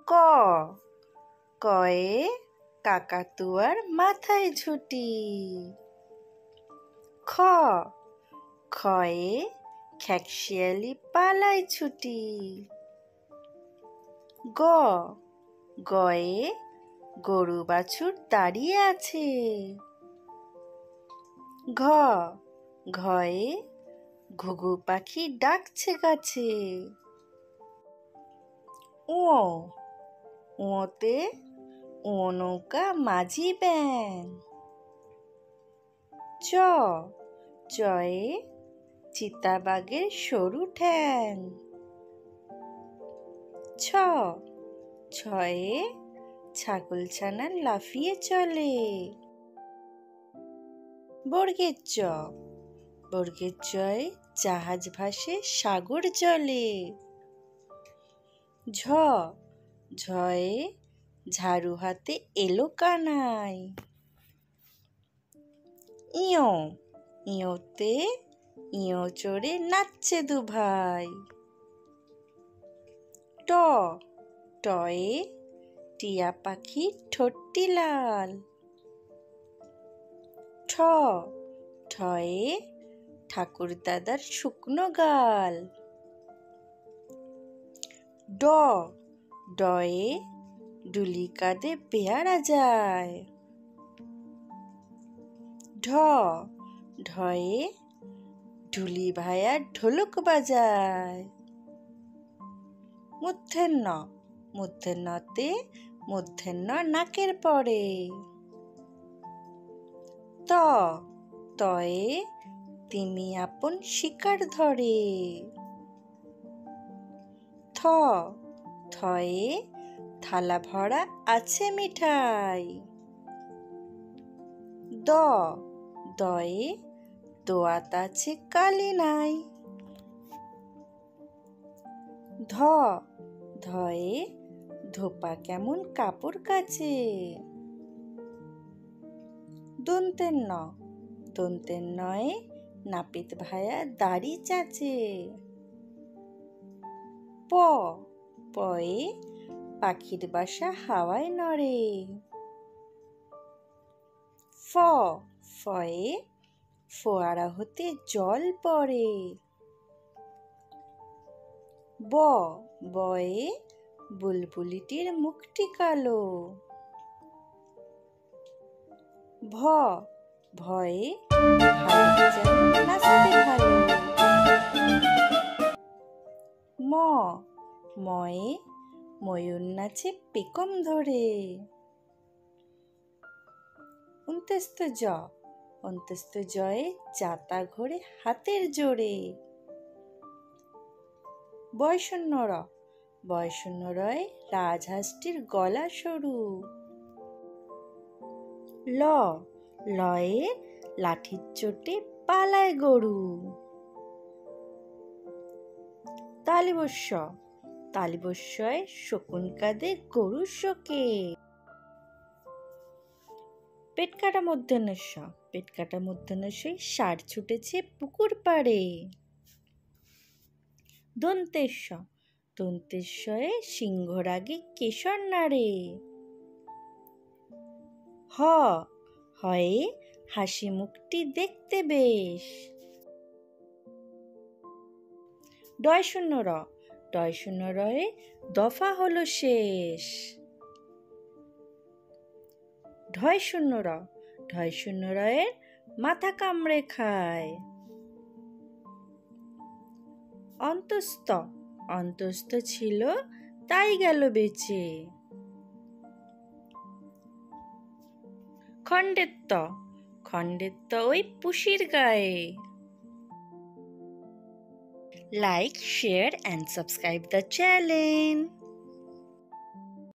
ক কয়ে কাকাতুয়ার মাথায় ঝুঁটি। খ খয়ে খ্যাকশিয়ালি পালায় ছুটি। গ গয়ে গরু বাছুর দাঁড়িয়ে আছে। ঘ ঘয়ে ঘুঘু পাখি ডাকছে গাছে। ও ওতে ও নৌকা মাঝি ব্যাং। চ চয়ে চিতাবাঘের সরু ঠ্যাং। ছ ছয়ে ছাগলছানা লাফিয়ে চলে। বর্গের চ বর্গের চয়ে জাহাজ ভাসে সাগর জলে। ঝ ঝয়ে ঝাড়ু হাতে এলো কানাই। ইয় ইয়োতে ইয়ো চড়ে নাচছে দুভাই। ট টয়ে টিয়া পাখি ঠোঁটটি লাল। ঠ ঠয়ে ঠাকুর দাদার শুকনো গাল। ড ডয়ে ডুলি কাঁধে পেয়ারা যায়। ঢ ঢয়ে ঢুলি ভায়া ঢোলক বাজায়। মূর্ধন্য মূর্ধন্যতে মূর্ধন্য নাকের পরে। ত তয়ে তিমি আপন শিকার ধরে। থ থয়ে থালা ভরা আছে মিঠাই। দ দয়ে দোয়াত আছে কালি নাই। ধ ধয়ে ধোপা কেমন কাপড় কাচে। দন্তের ন দন্তের নয়ে নাপিত ভায়া দাড়ি চাচে। প পয়ে পাখির বাসা হাওয়ায় নড়ে। ফ ফয়ে ফোয়ারা হতে জল পড়ে। ব বয়ে বুলবুলিটির মুখটি কালো। ভ ভয়ে ভালুক যেন নাচতে ভালো। ম ময়ে ময়ূর নাচে পেকম ধরে। অন্ত্যস্ত জ অন্ত্যস্ত জয়ে যাতা ঘোরে হাতের জোরে। বয়শূন্য র বয়শূন্য রয়ে রাজহাঁসটির গলা সরু। ল লয়ে লাঠির চোটে পালায় গরু। তালিবস্য তালিবস্যয় শকুন কাঁধে গরুর শোকে। পেটকাটা মূর্ধন্যস্য পেটকাটা মূর্ধন্যস্যয় ষাঁড় ছুটেছে পুকুর পাড়ে। দন্তেশ্ব দন্তেশ্বয়ে সিংহ রাগে কেশর নাড়ে। হ হয়ে হাসি মুখটি দেখতে বেশ। ডয়শূন্য র ডয়শূন্য রয়ে দফা হলো শেষ। ঢয়শূন্য র ঢয়শূন্য রয়ের মাথা কামড়ে খায়। অন্তস্থ অন্তস্থ ছিল তাই গেল বেঁচে। খণ্ডেত্ব খণ্ডেত্ব ওই পুষির গায়ে। Like, share and subscribe the channel.